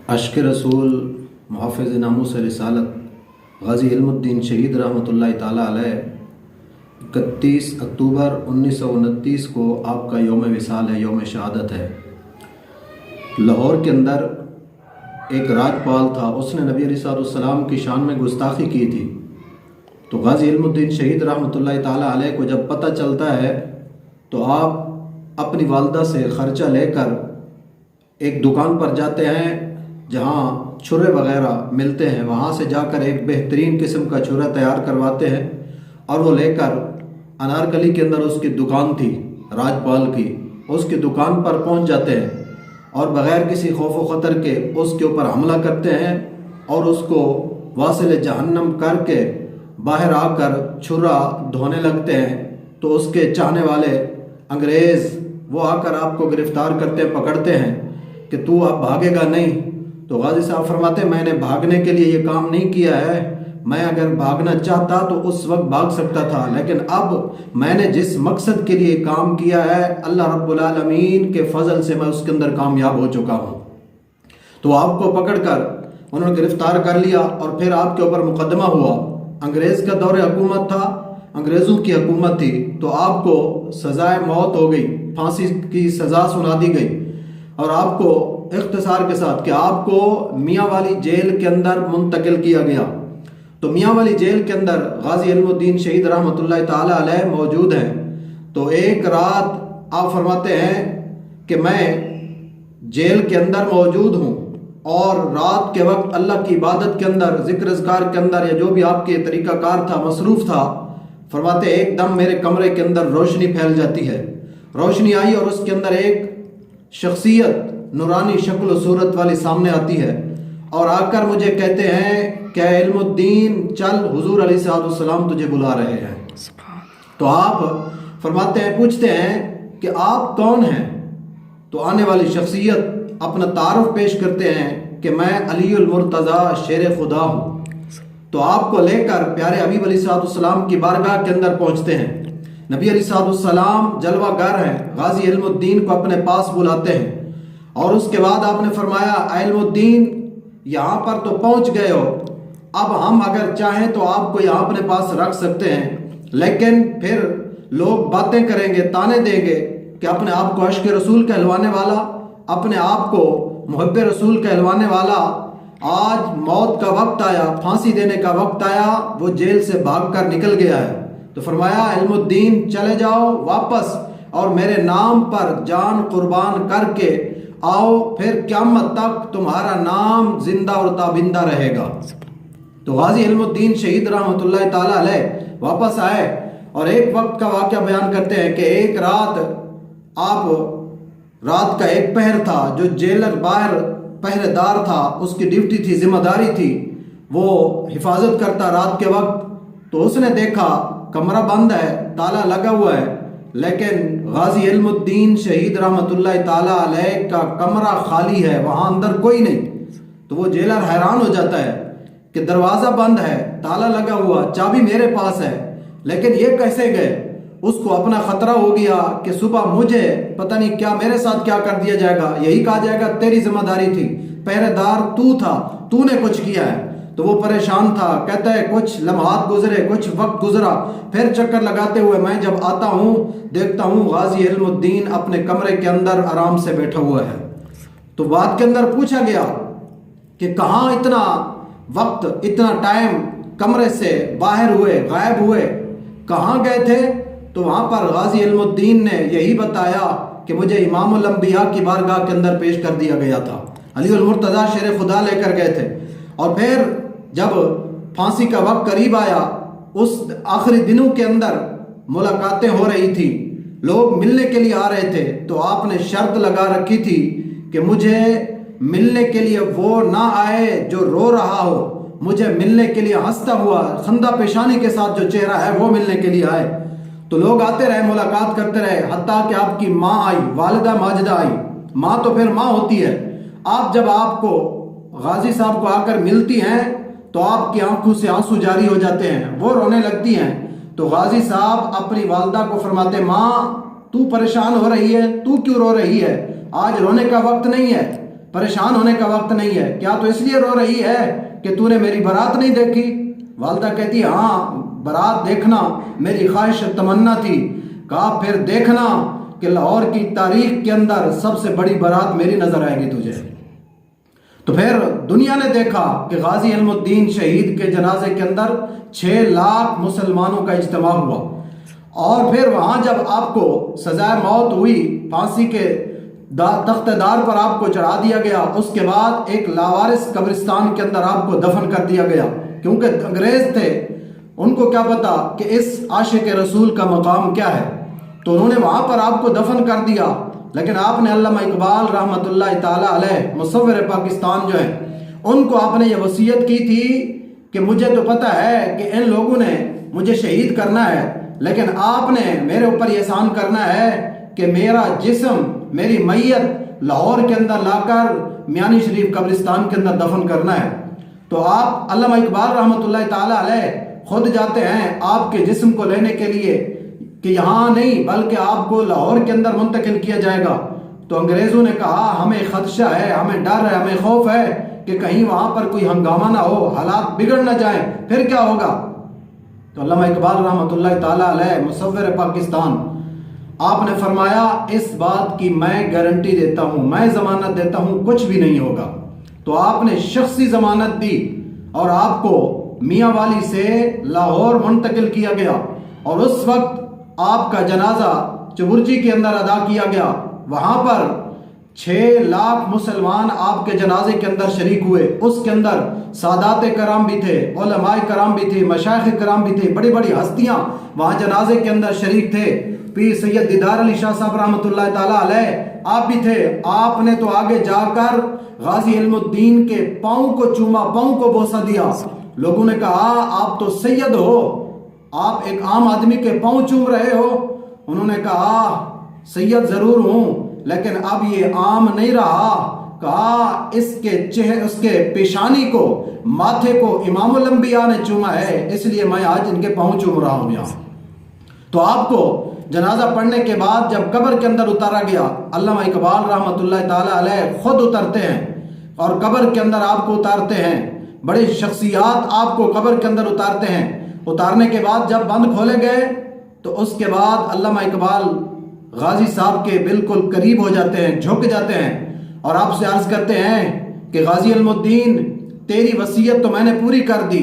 अश्क रसूल मुहफ़िज़ नामूस रिसालत गाज़ी इल्मुद्दीन शहीद रहमतुल्लाहि ताला अलैह 31 अक्टूबर 1929 को आपका यौम विसाल है, यौम शहादत है। लाहौर के अंदर एक राजपाल था, उसने नबी अलैहिस्सलाम की शान में गुस्ताखी की थी। तो गाज़ी इल्मुद्दीन शहीद रहमतुल्लाहि ताला अलैह को जब पता चलता है तो आप अपनी वालदा से ख़र्चा लेकर एक दुकान पर जाते हैं जहाँ छुरे वग़ैरह मिलते हैं। वहाँ से जाकर एक बेहतरीन किस्म का छुरा तैयार करवाते हैं और वो लेकर अनारकली के अंदर उसकी दुकान थी राजपाल की, उसकी दुकान पर पहुँच जाते हैं और बग़ैर किसी खौफ व ख़तर के उसके ऊपर हमला करते हैं और उसको वासिल जहन्नम करके बाहर आकर छुरा धोने लगते हैं। तो उसके चाहने वाले अंग्रेज़ वो आकर आपको गिरफ़्तार करते हैं, पकड़ते हैं कि तू अब भागेगा नहीं। तो गाज़ी साहब फरमाते मैंने भागने के लिए ये काम नहीं किया है, मैं अगर भागना चाहता तो उस वक्त भाग सकता था, लेकिन अब मैंने जिस मकसद के लिए काम किया है अल्लाह रब्बुल आलमीन के फजल से मैं उसके अंदर कामयाब हो चुका हूँ। तो आपको पकड़कर उन्होंने गिरफ़्तार कर लिया और फिर आपके ऊपर मुकदमा हुआ। अंग्रेज़ का दौर हुकूमत था, अंग्रेज़ों की हुकूमत थी, तो आपको सज़ाए मौत हो गई, फांसी की सज़ा सुना दी गई और आपको इख्तिसार के साथ कि आपको मियाँ वाली जेल के अंदर मुंतकिल किया गया। तो मियाँ वाली जेल के अंदर गाज़ी इल्मुद्दीन शहीद रहमतुल्लाहि ताला अलैह मौजूद हैं। तो एक रात आप फरमाते हैं कि मैं जेल के अंदर मौजूद हूँ और रात के वक्त अल्लाह की इबादत के अंदर, ज़िक्र अज़कार के अंदर या जो भी आपके तरीक़ाकार था, मसरूफ़ था। फरमाते एकदम मेरे कमरे के अंदर रोशनी फैल जाती है। रोशनी आई और उसके अंदर एक शख्सियत नूरानी शक्ल सूरत वाली सामने आती है और आकर मुझे कहते हैं क्या इल्मुद्दीन चल, हुजूर अलैहिस्सलाम तुझे बुला रहे हैं। तो आप फरमाते हैं, पूछते हैं कि आप कौन हैं। तो आने वाली शख्सियत अपना तारुफ पेश करते हैं कि मैं अलीउल मुर्तज़ा शेर खुदा हूँ। तो आपको लेकर प्यारे हबीब अलैहिस्सलाम की बारगाह के अंदर पहुँचते हैं। नबी अलैहिस्सलाम जलवागर हैं, गाज़ी इल्मुद्दीन को अपने पास बुलाते हैं और उसके बाद आपने फरमाया इल्मुद्दीन यहाँ पर तो पहुँच गए हो, अब हम अगर चाहें तो आपको यहाँ अपने पास रख सकते हैं, लेकिन फिर लोग बातें करेंगे, ताने देंगे कि अपने आप को अश्क रसूल कहलवाने वाला, अपने आप को मुहब्ब रसूल कहलवाने वाला, आज मौत का वक्त आया, फांसी देने का वक्त आया, वो जेल से भाग कर निकल गया है। तो फरमाया इल्मुद्दीन चले जाओ वापस और मेरे नाम पर जान कुर्बान करके आओ, फिर क़यामत तक तुम्हारा नाम जिंदा और ताबिंदा रहेगा। तो गाज़ी इल्मुद्दीन शहीद रहमतुल्लाहि ताला अलैह वापस आए और एक वक्त का वाक़या बयान करते हैं कि एक रात रात का एक पहर था, जो जेलर बाहर पहरेदार था, उसकी ड्यूटी थी, जिम्मेदारी थी, वो हिफाजत करता रात के वक्त। तो उसने देखा कमरा बंद है, ताला लगा हुआ है, लेकिन गाज़ी इल्मुद्दीन शहीद रहमतुल्लाहि ताला अलैह का कमरा खाली है, वहाँ अंदर कोई नहीं। तो वो जेलर हैरान हो जाता है कि दरवाज़ा बंद है, ताला लगा हुआ, चाबी मेरे पास है, लेकिन ये कैसे गए। उसको अपना ख़तरा हो गया कि सुबह मुझे पता नहीं क्या मेरे साथ क्या कर दिया जाएगा, यही कहा जाएगा तेरी जिम्मेदारी थी, पहरेदार तू था, तूने कुछ किया है। तो वो परेशान था, कहता है कुछ लम्हात गुजरे, कुछ वक्त गुजरा, फिर चक्कर लगाते हुए मैं जब आता हूँ देखता हूँ गाज़ी इल्मुद्दीन अपने कमरे के अंदर आराम से बैठा हुआ है। तो बात के अंदर पूछा गया कि कहाँ इतना वक्त, इतना टाइम कमरे से बाहर हुए, गायब हुए, कहाँ गए थे। तो वहाँ पर गाज़ी इल्मुद्दीन ने यही बताया कि मुझे इमामुल अंबिया की बारगाह के अंदर पेश कर दिया गया था, अलीउल मुर्तज़ा शेर खुदा लेकर गए थे। और फिर जब फांसी का वक्त करीब आया, उस आखिरी दिनों के अंदर मुलाकातें हो रही थी, लोग मिलने के लिए आ रहे थे, तो आपने शर्त लगा रखी थी कि मुझे मिलने के लिए वो ना आए जो रो रहा हो, मुझे मिलने के लिए हंसता हुआ खंदा पेशानी के साथ जो चेहरा है वो मिलने के लिए आए। तो लोग आते रहे, मुलाकात करते रहे, हत्ता कि आपकी माँ आई, वालिदा माजिदा आई। माँ तो फिर माँ होती है। आप जब आपको गाज़ी साहब को आकर मिलती हैं तो आपकी आंखों से आंसू जारी हो जाते हैं, वो रोने लगती हैं। तो गाज़ी साहब अपनी वालदा को फरमाते, माँ तू परेशान हो रही है, तू क्यों रो रही है, आज रोने का वक्त नहीं है। پریشان ہونے کا وقت نہیں ہے. کیا تو اس لیے رو رہی ہے کہ تو نے میری بارات نہیں دیکھی؟ والدہ کہتی ہے ہاں بارات دیکھنا میری خواہش تمنا تھی. کہا پھر دیکھنا کہ لاہور کی تاریخ کے اندر سب سے بڑی بارات میری نظر آئے گی تجھے. تو پھر دنیا نے دیکھا کہ غازی علم الدین شہید کے جنازے کے اندر 6 لاکھ مسلمانوں کا اجتماع ہوا. اور پھر وہاں جب آپ کو سزائے موت ہوئی، پھانسی کے تخت دار پر آپ کو چڑھا دیا گیا، اس کے بعد ایک لاوارث قبرستان کے اندر آپ کو دفن کر دیا گیا. کیونکہ انگریز تھے، ان کو کیا پتا کہ اس عاشق رسول کا مقام کیا ہے، تو انہوں نے وہاں پر آپ کو دفن کر دیا. لیکن آپ نے علامہ اقبال رحمۃ اللہ تعالیٰ علیہ مصور پاکستان جو ہیں، ان کو آپ نے یہ وصیت کی تھی کہ مجھے تو پتہ ہے کہ ان لوگوں نے مجھے شہید کرنا ہے، لیکن آپ نے میرے اوپر یہ احسان کرنا ہے کہ میرا جسم، میری میت لاہور کے اندر لا کر میانی شریف قبرستان کے اندر دفن کرنا ہے. تو آپ علامہ اقبال رحمۃ اللہ تعالیٰ علیہ خود جاتے ہیں آپ کے جسم کو لینے کے لیے کہ یہاں نہیں بلکہ آپ کو لاہور کے اندر منتقل کیا جائے گا. تو انگریزوں نے کہا ہمیں خدشہ ہے، ہمیں ڈر ہے، ہمیں خوف ہے کہ کہیں وہاں پر کوئی ہنگامہ نہ ہو، حالات بگڑ نہ جائیں، پھر کیا ہوگا. تو علامہ اقبال رحمۃ اللہ تعالیٰ علیہ مصور پاکستان، آپ نے فرمایا اس بات کی میں گارنٹی دیتا ہوں، میں ضمانت دیتا ہوں کچھ بھی نہیں ہوگا. تو آپ نے شخصی ضمانت دی اور آپ کو میاں والی سے لاہور منتقل کیا گیا. اور اس وقت آپ کا جنازہ چبرجی کے اندر ادا کیا گیا. وہاں پر 6 لاکھ مسلمان آپ کے جنازے کے اندر شریک ہوئے. اس کے اندر سادات کرام بھی تھے، علماء کرام بھی تھے، مشائخ کرام بھی تھے، بڑی بڑی ہستیاں وہاں جنازے کے اندر شریک تھے. پیر سید دیدار علی شاہ صاحب رحمۃ اللہ تعالیٰ علیہ آپ بھی تھے. آپ نے تو آگے جا کر غازی علم الدین کے پاؤں کو چوما، پاؤں کو بوسہ دیا. لوگوں نے کہا آپ تو سید ہو، آپ ایک عام آدمی کے پاؤں چوم رہے ہو. انہوں نے کہا سید ضرور ہوں لیکن اب یہ عام نہیں رہا. کہا اس کے پیشانی کو، ماتھے کو امام الانبیاء نے چوما ہے، اس لیے میں آج ان کے پاؤں چوم رہا ہوں یہاں. تو آپ کو جنازہ پڑھنے کے بعد جب قبر کے اندر اتارا گیا، علامہ اقبال رحمۃ اللہ تعالیٰ علیہ خود اترتے ہیں اور قبر کے اندر آپ کو اتارتے ہیں. بڑی شخصیات آپ کو قبر کے اندر اتارتے ہیں. اتارنے کے بعد جب بند کھولے گئے تو اس کے بعد علامہ اقبال غازی صاحب کے بالکل قریب ہو جاتے ہیں، جھک جاتے ہیں اور آپ سے عرض کرتے ہیں کہ غازی علم الدین تیری وصیت تو میں نے پوری کر دی،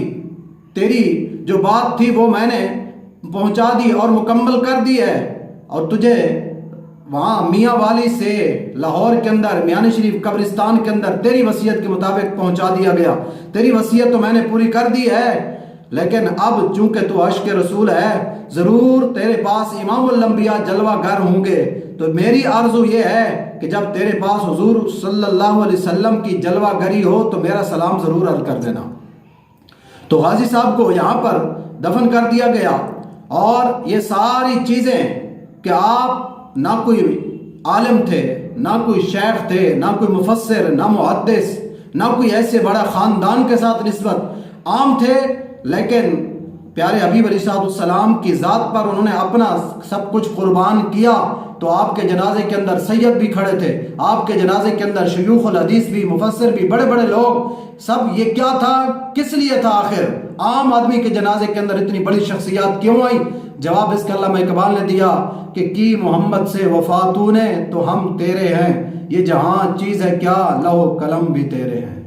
تیری جو بات تھی وہ میں نے پہنچا دی اور مکمل کر دی ہے، اور تجھے وہاں میاں والی سے لاہور کے اندر میانی شریف قبرستان کے اندر تیری وصیت کے مطابق پہنچا دیا گیا. تیری وصیت تو میں نے پوری کر دی ہے، لیکن اب چونکہ تو عاشق رسول ہے، ضرور تیرے پاس امام الانبیاء جلوہ گر ہوں گے. تو میری آرزو یہ ہے کہ جب تیرے پاس حضور صلی اللہ علیہ وسلم کی جلوہ گری ہو تو میرا سلام ضرور عرض کر دینا. تو غازی صاحب کو یہاں پر دفن کر دیا گیا. اور یہ ساری چیزیں کہ آپ نہ کوئی عالم تھے، نہ کوئی شیخ تھے، نہ کوئی مفسر، نہ محدث، نہ کوئی ایسے بڑا خاندان کے ساتھ نسبت، عام تھے، لیکن پیارے حبیب علیہ السلام کی ذات پر انہوں نے اپنا سب کچھ قربان کیا. تو آپ کے جنازے کے اندر سید بھی کھڑے تھے، آپ کے جنازے کے اندر شیوخ الحدیث بھی، مفسر بھی، بڑے بڑے لوگ. سب یہ کیا تھا، کس لیے تھا آخر؟ عام آدمی کے جنازے کے اندر اتنی بڑی شخصیات کیوں آئی؟ جواب اس کا علامہ اقبال نے دیا کہ کی محمد سے وفا تو نے تو ہم تیرے ہیں، یہ جہاں چیز ہے کیا، لوح قلم بھی تیرے ہیں.